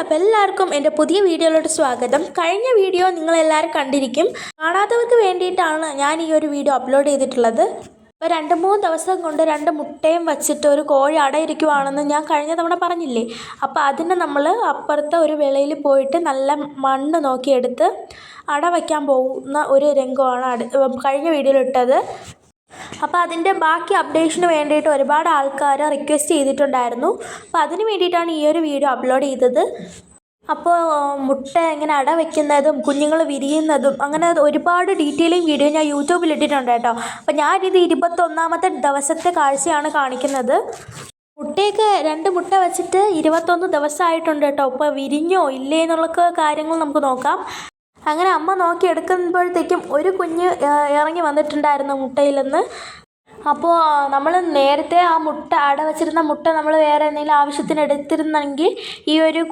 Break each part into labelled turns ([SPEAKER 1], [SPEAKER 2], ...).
[SPEAKER 1] അപ്പോൾ എല്ലാവർക്കും എൻ്റെ പുതിയ വീഡിയോയിലോട്ട് സ്വാഗതം. കഴിഞ്ഞ വീഡിയോ നിങ്ങളെല്ലാവരും കണ്ടിരിക്കും. കാണാത്തവർക്ക് വേണ്ടിയിട്ടാണ് ഞാൻ ഈ ഒരു വീഡിയോ അപ്ലോഡ് ചെയ്തിട്ടുള്ളത്. അപ്പോൾ 2-3 ദിവസം കൊണ്ട് 2 മുട്ടയും വച്ചിട്ട് ഒരു കോഴി അടയിരിക്കുവാണെന്ന് ഞാൻ കഴിഞ്ഞ തവണ പറഞ്ഞില്ലേ. അപ്പോൾ അതിന് നമ്മൾ അപ്പുറത്തെ ഒരു വിളയിൽ പോയിട്ട് നല്ല മണ്ണ് നോക്കിയെടുത്ത് അട വയ്ക്കാൻ പോകുന്ന ഒരു രംഗമാണ് കഴിഞ്ഞ വീഡിയോയിൽ ഇട്ടത്. അപ്പോൾ അതിൻ്റെ ബാക്കി അപ്ഡേഷന് വേണ്ടിയിട്ട് ഒരുപാട് ആൾക്കാർ റിക്വസ്റ്റ് ചെയ്തിട്ടുണ്ടായിരുന്നു. അപ്പോൾ അതിന് വേണ്ടിയിട്ടാണ് ഈ ഒരു വീഡിയോ അപ്ലോഡ് ചെയ്തത്. അപ്പോൾ മുട്ട എങ്ങനെ അട വയ്ക്കുന്നതും കുഞ്ഞുങ്ങൾ വിരിയുന്നതും അങ്ങനെ ഒരുപാട് ഡീറ്റെയിലിംഗ് വീഡിയോ ഞാൻ യൂട്യൂബിൽ ഇട്ടിട്ടുണ്ട് കേട്ടോ. അപ്പോൾ ഞാനിത് 21ാമത്തെ ദിവസത്തെ കാഴ്ചയാണ് കാണിക്കുന്നത്. മുട്ടയൊക്കെ 2 മുട്ട വെച്ചിട്ട് 21 ദിവസമായിട്ടുണ്ട് കേട്ടോ. അപ്പോൾ വിരിഞ്ഞോ ഇല്ലേ എന്നുള്ള കാര്യങ്ങൾ നമുക്ക് നോക്കാം. അങ്ങനെ അമ്മ നോക്കി എടുക്കുമ്പോഴത്തേക്കും ഒരു കുഞ്ഞ് ഇറങ്ങി വന്നിട്ടുണ്ടായിരുന്നു മുട്ടയിൽ നിന്ന്. അപ്പോൾ നമ്മൾ നേരത്തെ ആ മുട്ട അട വച്ചിരുന്ന മുട്ട നമ്മൾ വേറെ എന്തെങ്കിലും ആവശ്യത്തിന് എടുത്തിരുന്നെങ്കിൽ ഈ ഒരു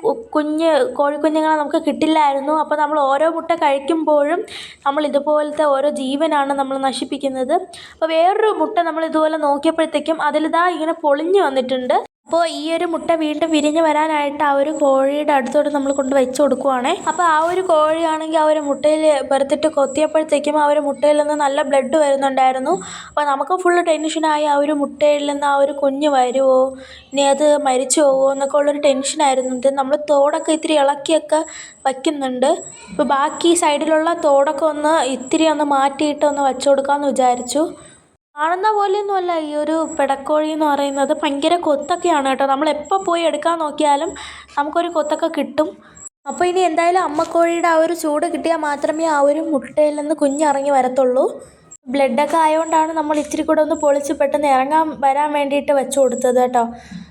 [SPEAKER 1] കോഴിക്കുഞ്ഞുങ്ങളെ നമുക്ക് കിട്ടില്ലായിരുന്നു. അപ്പോൾ നമ്മൾ ഓരോ മുട്ട കഴിക്കുമ്പോഴും നമ്മൾ ഇതുപോലത്തെ ഓരോ ജീവനാണ് നമ്മൾ നശിപ്പിക്കുന്നത്. അപ്പോൾ വേറൊരു മുട്ട നമ്മൾ ഇതുപോലെ നോക്കിയപ്പോഴത്തേക്കും അതിലിതാ ഇങ്ങനെ പൊളിഞ്ഞു വന്നിട്ടുണ്ട്. അപ്പോൾ ഈ ഒരു മുട്ട വീണ്ടും വിരിഞ്ഞ് വരാനായിട്ട് ആ ഒരു കോഴിയുടെ അടുത്തോട്ട് നമ്മൾ കൊണ്ട് വെച്ച് കൊടുക്കുവാണേ. അപ്പോൾ ആ ഒരു കോഴിയാണെങ്കിൽ ആ ഒരു മുട്ടയിൽ വെറുത്തിട്ട് കൊത്തിയപ്പോഴത്തേക്കും ആ ഒരു മുട്ടയിൽ നിന്ന് നല്ല ബ്ലഡ് വരുന്നുണ്ടായിരുന്നു. അപ്പോൾ നമുക്ക് ഫുള്ള് ടെൻഷനായി, ആ ഒരു മുട്ടയിൽ നിന്ന് ആ ഒരു കുഞ്ഞ് വരുമോ, ഇനി അത് മരിച്ചു പോകുമോ എന്നൊക്കെ ഉള്ളൊരു ടെൻഷനായിരുന്നു. നമ്മൾ തോടൊക്കെ ഇത്തിരി ഇളക്കിയൊക്കെ വയ്ക്കുന്നുണ്ട്. അപ്പോൾ ബാക്കി സൈഡിലുള്ള തോടൊക്കെ ഇത്തിരി മാറ്റിയിട്ട് വച്ചു കൊടുക്കാമെന്ന് വിചാരിച്ചു. കാണുന്ന പോലെയൊന്നുമല്ല ഈ ഒരു പിടക്കോഴി എന്ന് പറയുന്നത്. ഭയങ്കര കൊത്തൊക്കെയാണ് കേട്ടോ. നമ്മൾ എപ്പോൾ പോയി എടുക്കാൻ നോക്കിയാലും നമുക്കൊരു കൊത്തൊക്കെ കിട്ടും. അപ്പോൾ ഇനി എന്തായാലും അമ്മക്കോഴിയുടെ ആ ഒരു ചൂട് കിട്ടിയാൽ മാത്രമേ ആ ഒരു മുട്ടയിൽ നിന്ന് കുഞ്ഞിറങ്ങി വരത്തുള്ളൂ. ബ്ലഡൊക്കെ ആയതുകൊണ്ടാണ് നമ്മൾ ഇച്ചിരി കൂടെ പൊളിച്ച് പെട്ടെന്ന് വരാൻ വേണ്ടിയിട്ട് വെച്ച് കൊടുത്തത് കേട്ടോ.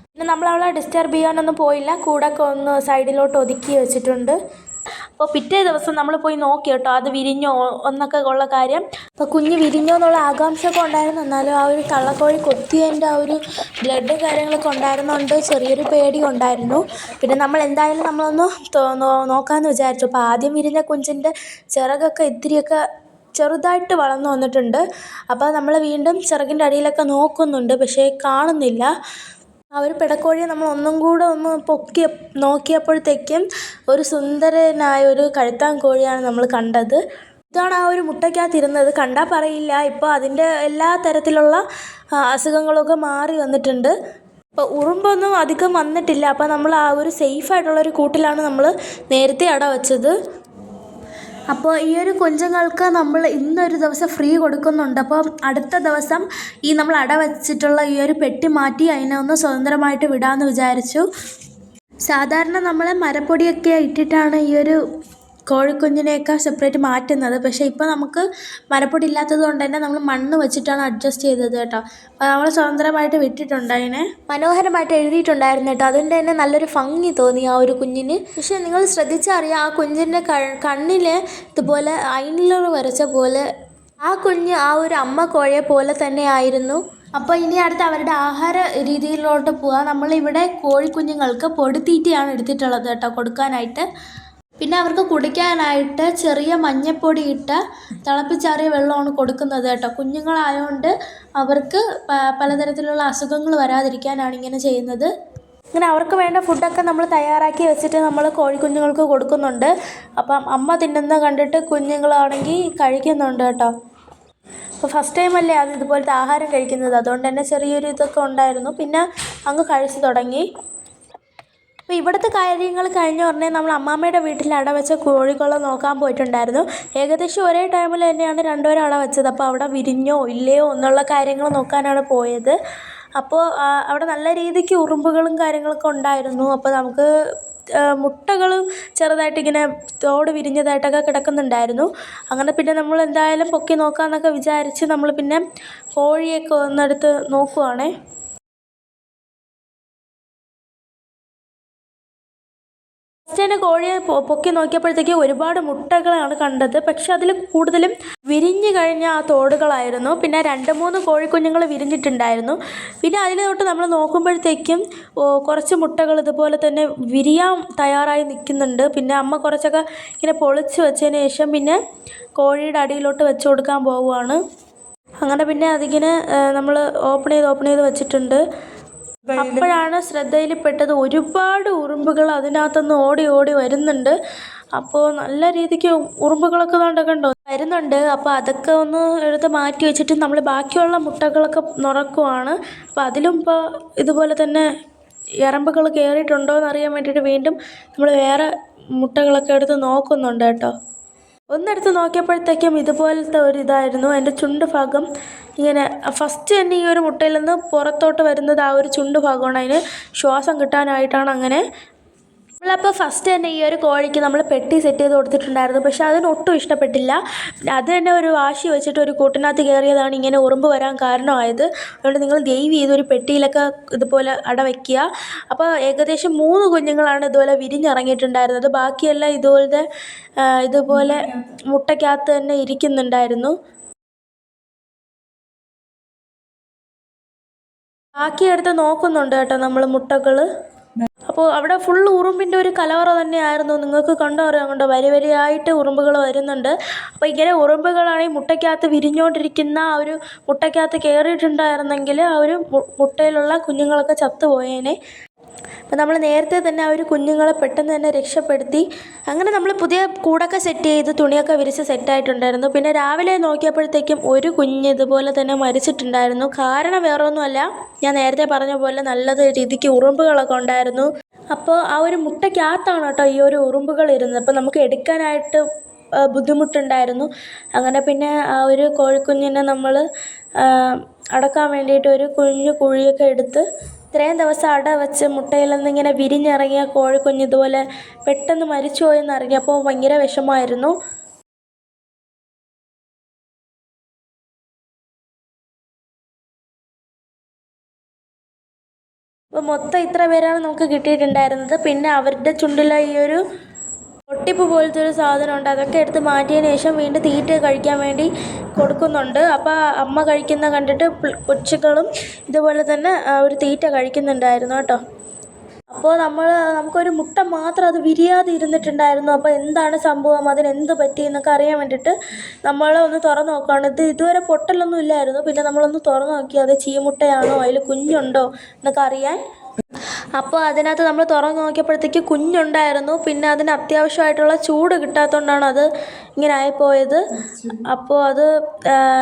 [SPEAKER 1] പിന്നെ നമ്മൾ അവളെ ഡിസ്റ്റർബ് ചെയ്യാനൊന്നും പോയില്ല. കൂടൊക്കെ സൈഡിലോട്ട് ഒതുക്കി വെച്ചിട്ടുണ്ട്. അപ്പോൾ പിറ്റേ ദിവസം നമ്മൾ പോയി നോക്കി കേട്ടോ, അത് വിരിഞ്ഞോ എന്നൊക്കെ ഉള്ള കാര്യം. അപ്പോൾ കുഞ്ഞ് വിരിഞ്ഞോ എന്നുള്ള ആകാംക്ഷയൊക്കെ ഉണ്ടായിരുന്നു. എന്നാലും ആ ഒരു തള്ളക്കോഴി കൊത്തിയതിൻ്റെ ആ ഒരു ബ്ലഡ് കാര്യങ്ങളൊക്കെ ഉണ്ടായിരുന്നുകൊണ്ട് ചെറിയൊരു പേടി ഉണ്ടായിരുന്നു. പിന്നെ നമ്മൾ എന്തായാലും നമ്മളൊന്ന് നോക്കാമെന്ന് വിചാരിച്ചു. അപ്പോൾ ആദ്യം വിരിഞ്ഞ കുഞ്ഞിൻ്റെ ചിറകൊക്കെ ഇത്തിരിയൊക്കെ ചെറുതായിട്ട് വളർന്നു വന്നിട്ടുണ്ട്. അപ്പോൾ നമ്മൾ വീണ്ടും ചിറകിൻ്റെ അടിയിലൊക്കെ നോക്കുന്നുണ്ട്, പക്ഷേ കാണുന്നില്ല. ആ ഒരു പിടക്കോഴിയെ നമ്മൾ ഒന്നും കൂടെ പൊക്കി നോക്കിയപ്പോഴത്തേക്കും ഒരു സുന്ദരനായ ഒരു കഴുത്താൻ കോഴിയാണ് നമ്മൾ കണ്ടത്. ഇതാണ് ആ ഒരു മുട്ടയ്ക്കകത്തിരുന്നത്. കണ്ടാൽ പറയില്ല, ഇപ്പോൾ അതിൻ്റെ എല്ലാ തരത്തിലുള്ള അസുഖങ്ങളൊക്കെ മാറി വന്നിട്ടുണ്ട്. അപ്പോൾ ഉറുമ്പൊന്നും അധികം വന്നിട്ടില്ല. അപ്പോൾ നമ്മൾ ആ ഒരു സേഫായിട്ടുള്ളൊരു കൂട്ടിലാണ് നമ്മൾ നേരത്തെ അട വച്ചത്. അപ്പോൾ ഈ ഒരു കുഞ്ഞുങ്ങൾക്ക് നമ്മൾ ഇന്നൊരു ദിവസം ഫ്രീ കൊടുക്കുന്നുണ്ട്. അപ്പോൾ അടുത്ത ദിവസം ഈ നമ്മൾ അട വച്ചിട്ടുള്ള ഈ ഒരു പെട്ടി മാറ്റി അതിനെ സ്വതന്ത്രമായിട്ട് വിടാമെന്ന് വിചാരിച്ചു. സാധാരണ നമ്മൾ മരപ്പൊടിയൊക്കെ ഇട്ടിട്ടാണ് ഈ ഒരു കോഴിക്കുഞ്ഞിനെയൊക്കെ സെപ്പറേറ്റ് മാറ്റുന്നത്. പക്ഷേ ഇപ്പോൾ നമുക്ക് മരപ്പൊടി ഇല്ലാത്തത് കൊണ്ട് തന്നെ നമ്മൾ മണ്ണ് വെച്ചിട്ടാണ് അഡ്ജസ്റ്റ് ചെയ്തത് കേട്ടോ. അപ്പോൾ നമ്മൾ സ്വതന്ത്രമായിട്ട് വിട്ടിട്ടുണ്ട്. അതിനെ മനോഹരമായിട്ട് എഴുതിയിട്ടുണ്ടായിരുന്നു കേട്ടോ. അതിൻ്റെ തന്നെ നല്ലൊരു ഭംഗി തോന്നി ആ ഒരു കുഞ്ഞിന്. പക്ഷേ നിങ്ങൾ ശ്രദ്ധിച്ചറിയാം, ആ കുഞ്ഞിൻ്റെ കണ്ണിൽ ഇതുപോലെ ഐലൈനർ വരച്ച പോലെ ആ കുഞ്ഞ് ആ ഒരു അമ്മ കോഴിയെ പോലെ തന്നെ ആയിരുന്നു. അപ്പോൾ ഇനി അടുത്ത് അവരുടെ ആഹാര രീതിയിലോട്ട് പോകാം. നമ്മളിവിടെ കോഴിക്കുഞ്ഞുങ്ങൾക്ക് പൊടിത്തീറ്റയാണ് എടുത്തിട്ടുള്ളത് കേട്ടോ കൊടുക്കാനായിട്ട്. പിന്നെ അവർക്ക് കുടിക്കാനായിട്ട് ചെറിയ മഞ്ഞപ്പൊടി ഇട്ട് തിളപ്പിച്ചാറിയ വെള്ളമാണ് കൊടുക്കുന്നത് കേട്ടോ. കുഞ്ഞുങ്ങളായതുകൊണ്ട് അവർക്ക് പലതരത്തിലുള്ള അസുഖങ്ങൾ വരാതിരിക്കാനാണ് ഇങ്ങനെ ചെയ്യുന്നത്. ഇങ്ങനെ അവർക്ക് വേണ്ട ഫുഡൊക്കെ നമ്മൾ തയ്യാറാക്കി വെച്ചിട്ട് നമ്മൾ കോഴിക്കുഞ്ഞുങ്ങൾക്ക് കൊടുക്കുന്നുണ്ട്. അപ്പം അമ്മ തിന്നുന്ന കണ്ടിട്ട് കുഞ്ഞുങ്ങളാണെങ്കിൽ കഴിക്കുന്നുണ്ട് കേട്ടോ. അപ്പോൾ ഫസ്റ്റ് ടൈമല്ലേ അത് ഇതുപോലത്തെ ആഹാരം കഴിക്കുന്നത്, അതുകൊണ്ട് തന്നെ ചെറിയൊരു ഇതൊക്കെ ഉണ്ടായിരുന്നു. പിന്നെ അങ്ങ് കഴിച്ചു തുടങ്ങി. അപ്പോൾ ഇവിടുത്തെ കാര്യങ്ങൾ കഴിഞ്ഞ ഉടനെ നമ്മൾ അമ്മാമ്മയുടെ വീട്ടിൽ അട വെച്ച കോഴികളെ നോക്കാൻ പോയിട്ടുണ്ടായിരുന്നു. ഏകദേശം ഒരേ ടൈമിൽ തന്നെയാണ് 2 പേരും അട വെച്ചത്. അപ്പോൾ അവിടെ വിരിഞ്ഞോ ഇല്ലയോ എന്നുള്ള കാര്യങ്ങൾ നോക്കാനാണ് പോയത്. അപ്പോൾ അവിടെ നല്ല രീതിക്ക് ഉറുമ്പുകളും കാര്യങ്ങളൊക്കെ ഉണ്ടായിരുന്നു. അപ്പോൾ നമുക്ക് മുട്ടകളും ചെറുതായിട്ട് ഇങ്ങനെ തോട് വിരിഞ്ഞതായിട്ടൊക്കെ കിടക്കുന്നുണ്ടായിരുന്നു. അങ്ങനെ പിന്നെ നമ്മൾ എന്തായാലും പൊക്കി നോക്കാമെന്നൊക്കെ വിചാരിച്ച് നമ്മൾ പിന്നെ കോഴിയൊക്കെ ഒന്നെടുത്ത് നോക്കുവാണേ. ഫസ്റ്റ് തന്നെ കോഴിയെ പൊക്കി നോക്കിയപ്പോഴത്തേക്ക് ഒരുപാട് മുട്ടകളാണ് കണ്ടത്. പക്ഷെ അതിൽ കൂടുതലും വിരിഞ്ഞു കഴിഞ്ഞ ആ തോടുകളായിരുന്നു. പിന്നെ 2-3 കോഴിക്കുഞ്ഞുങ്ങൾ വിരിഞ്ഞിട്ടുണ്ടായിരുന്നു. പിന്നെ അതിൽ തൊട്ട് നമ്മൾ നോക്കുമ്പോഴത്തേക്കും കുറച്ച് മുട്ടകൾ ഇതുപോലെ തന്നെ വിരിയാൻ തയ്യാറായി നിൽക്കുന്നുണ്ട്. പിന്നെ അമ്മ കുറച്ചൊക്കെ ഇങ്ങനെ പൊളിച്ച് വെച്ചതിന് ശേഷം പിന്നെ കോഴിയുടെ അടിയിലോട്ട് വെച്ച് കൊടുക്കാൻ പോവുകയാണ്. അങ്ങനെ പിന്നെ അതിങ്ങനെ നമ്മൾ ഓപ്പൺ ചെയ്ത് വെച്ചിട്ടുണ്ട്. അപ്പോഴാണ് ശ്രദ്ധയിൽപ്പെട്ടത് ഒരുപാട് ഉറുമ്പുകൾ അതിനകത്തുനിന്ന് ഓടി ഓടി വരുന്നുണ്ട്. അപ്പോൾ നല്ല രീതിക്ക് ഉറുമ്പുകളൊക്കെ കണ്ടോ വരുന്നുണ്ട്. അപ്പോൾ അതൊക്കെ ഒന്ന് എടുത്ത് മാറ്റി വെച്ചിട്ട് നമ്മൾ ബാക്കിയുള്ള മുട്ടകളൊക്കെ നുറക്കുവാണ്. അപ്പോൾ അതിലും ഇപ്പോൾ ഇതുപോലെ തന്നെ എറമ്പുകൾ കയറിയിട്ടുണ്ടോ എന്നറിയാൻ വേണ്ടിയിട്ട് വീണ്ടും നമ്മൾ വേറെ മുട്ടകളൊക്കെ എടുത്ത് നോക്കുന്നുണ്ട് കേട്ടോ. ഒന്നെടുത്ത് നോക്കിയപ്പോഴത്തേക്കും ഇതുപോലത്തെ ഒരു ഇതായിരുന്നു. എൻ്റെ ചുണ്ട് ഭാഗം ഇങ്ങനെ ഫസ്റ്റ് തന്നെ ഈ ഒരു മുട്ടയിൽ നിന്ന് പുറത്തോട്ട് വരുന്നത് ആ ഒരു ചുണ്ട് ഭാഗമാണ്. അതിന് ശ്വാസം കിട്ടാനായിട്ടാണ് അങ്ങനെ. നമ്മളപ്പോൾ ഫസ്റ്റ് തന്നെ ഈ ഒരു കോഴിക്ക് നമ്മൾ പെട്ടി സെറ്റ് ചെയ്ത് കൊടുത്തിട്ടുണ്ടായിരുന്നു. പക്ഷേ അതിനൊട്ടും ഇഷ്ടപ്പെട്ടില്ല. അത് തന്നെ ഒരു വാശി വെച്ചിട്ട് ഒരു കൂട്ടിനകത്ത് കയറിയതാണ് ഇങ്ങനെ ഉറുമ്പ് വരാൻ കാരണമായത്. അതുകൊണ്ട് നിങ്ങൾ ദയവ് ചെയ്ത് ഒരു പെട്ടിയിലൊക്കെ ഇതുപോലെ അടവയ്ക്കുക. അപ്പോൾ ഏകദേശം 3 കുഞ്ഞുങ്ങളാണ് ഇതുപോലെ വിരിഞ്ഞിറങ്ങിയിട്ടുണ്ടായിരുന്നത്. ബാക്കിയെല്ലാം ഇതുപോലെ മുട്ടയ്ക്കകത്ത് തന്നെ ഇരിക്കുന്നുണ്ടായിരുന്നു. ബാക്കിയെടുത്ത് നോക്കുന്നുണ്ട് കേട്ടോ നമ്മൾ മുട്ടകൾ. അപ്പോൾ അവിടെ ഫുൾ ഉറുമ്പിൻ്റെ ഒരു കലവറ തന്നെയായിരുന്നു. നിങ്ങൾക്ക് കണ്ടോ വരി വരിയായിട്ട് ഉറുമ്പുകൾ വരുന്നുണ്ട്. അപ്പോൾ ഇങ്ങനെ ഉറുമ്പുകളാണെങ്കിൽ മുട്ടയ്ക്കകത്ത് വിരിഞ്ഞുകൊണ്ടിരിക്കുന്ന ആ ഒരു മുട്ടയ്ക്കകത്ത് കയറിയിട്ടുണ്ടായിരുന്നെങ്കിൽ ആ ഒരു മുട്ടയിലുള്ള കുഞ്ഞുങ്ങളൊക്കെ ചത്തുപോയേനെ. അപ്പോൾ നമ്മൾ നേരത്തെ തന്നെ ആ ഒരു കുഞ്ഞുങ്ങളെ പെട്ടെന്ന് തന്നെ രക്ഷപ്പെടുത്തി. അങ്ങനെ നമ്മൾ പുതിയ കൂടൊക്കെ സെറ്റ് ചെയ്ത് തുണിയൊക്കെ വിരിച്ച് സെറ്റായിട്ടുണ്ടായിരുന്നു. പിന്നെ രാവിലെ നോക്കിയപ്പോഴത്തേക്കും ഒരു കുഞ്ഞ് ഇതുപോലെ തന്നെ മരിച്ചിട്ടുണ്ടായിരുന്നു. കാരണം വേറെ ഒന്നുമല്ല, ഞാൻ നേരത്തെ പറഞ്ഞ പോലെ നല്ല രീതിക്ക് ഉറുമ്പുകളൊക്കെ ഉണ്ടായിരുന്നു. അപ്പോൾ ആ ഒരു മുട്ടയ്ക്കകത്താണ് കേട്ടോ ഈ ഒരു ഉറുമ്പുകൾ ഇരുന്നത്. അപ്പോൾ നമുക്ക് എടുക്കാനായിട്ട് ബുദ്ധിമുട്ടുണ്ടായിരുന്നു. അങ്ങനെ പിന്നെ ആ ഒരു കോഴിക്കുഞ്ഞിനെ നമ്മൾ അടക്കാൻ വേണ്ടിയിട്ട് ഒരു കുഞ്ഞു കുഴിയൊക്കെ എടുത്ത് ഇത്രയും ദിവസം അട വെച്ച് മുട്ടയിൽ നിന്നിങ്ങനെ വിരിഞ്ഞിറങ്ങിയ കോഴിക്കുഞ്ഞ് ഇതുപോലെ പെട്ടെന്ന് മരിച്ചു പോയെന്നറിഞ്ഞപ്പോൾ ഭയങ്കര വിഷമമായിരുന്നു. അപ്പോൾ മൊത്തം ഇത്ര പേരാണ് നമുക്ക് കിട്ടിയിട്ടുണ്ടായിരുന്നത്. പിന്നെ അവരുടെ ചുണ്ടിലെ ഈ ഒരു ഒട്ടിപ്പ് പോലത്തെ ഒരു സാധനമുണ്ട്. അതൊക്കെ എടുത്ത് മാറ്റിയതിന് ശേഷം വീണ്ടും തീറ്റ കഴിക്കാൻ വേണ്ടി കൊടുക്കുന്നുണ്ട്. അപ്പോൾ അമ്മ കഴിക്കുന്ന കണ്ടിട്ട് കൊച്ചുകളും ഇതുപോലെ തന്നെ ഒരു തീറ്റ കഴിക്കുന്നുണ്ടായിരുന്നു കേട്ടോ. അപ്പോൾ നമുക്കൊരു മുട്ട മാത്രം അത് വിരിയാതെ ഇരുന്നിട്ടുണ്ടായിരുന്നു. അപ്പോൾ എന്താണ് സംഭവം, അതിനെന്ത് പറ്റി എന്നൊക്കെ അറിയാൻ വേണ്ടിയിട്ട് നമ്മൾ ഒന്ന് തുറന്ന് നോക്കുകയാണ്. ഇതുവരെ പൊട്ടലൊന്നും ഇല്ലായിരുന്നു. പിന്നെ നമ്മളൊന്ന് തുറന്ന് നോക്കി അത് ചീമുട്ടയാണോ അതിൽ കുഞ്ഞുണ്ടോ എന്നൊക്കെ അറിയാൻ. അപ്പോൾ അതിനകത്ത് നമ്മൾ തുറന്ന് നോക്കിയപ്പോഴത്തേക്ക് കുഞ്ഞുണ്ടായിരുന്നു. പിന്നെ അതിന് അത്യാവശ്യമായിട്ടുള്ള ചൂട് കിട്ടാത്തതുകൊണ്ടാണ് അത് ഇങ്ങനെ ആയിപ്പോയത്. അപ്പോൾ അത്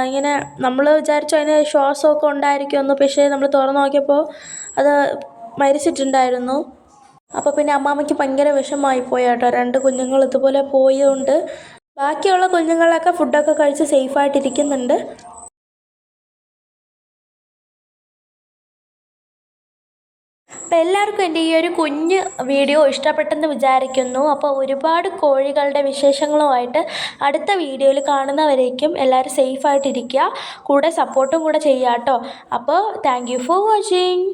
[SPEAKER 1] ഇങ്ങനെ നമ്മൾ വിചാരിച്ചു അതിന് ശ്വാസമൊക്കെ ഉണ്ടായിരിക്കുമെന്ന്. പക്ഷേ നമ്മൾ തുറന്ന് നോക്കിയപ്പോൾ അത് മരിച്ചിട്ടുണ്ടായിരുന്നു. അപ്പോൾ പിന്നെ അമ്മാമ്മയ്ക്ക് ഭയങ്കര വിഷമമായിപ്പോയി കേട്ടോ. 2 കുഞ്ഞുങ്ങൾ ഇതുപോലെ പോയതുകൊണ്ട്. ബാക്കിയുള്ള കുഞ്ഞുങ്ങളൊക്കെ ഫുഡൊക്കെ കഴിച്ച് സേഫായിട്ടിരിക്കുന്നുണ്ട്. അപ്പോൾ എല്ലാവർക്കും എൻ്റെ ഈ ഒരു കുഞ്ഞ് വീഡിയോ ഇഷ്ടപ്പെട്ടെന്ന് വിചാരിക്കുന്നു. അപ്പോൾ ഒരുപാട് കോഴികളുടെ വിശേഷങ്ങളുമായിട്ട് അടുത്ത വീഡിയോയിൽ കാണുന്നവരേക്കും എല്ലാവരും സേഫായിട്ടിരിക്കുക. കൂടെ സപ്പോർട്ടും കൂടെ ചെയ്യുക കേട്ടോ. അപ്പോൾ താങ്ക് യു ഫോർ വാച്ചിങ്.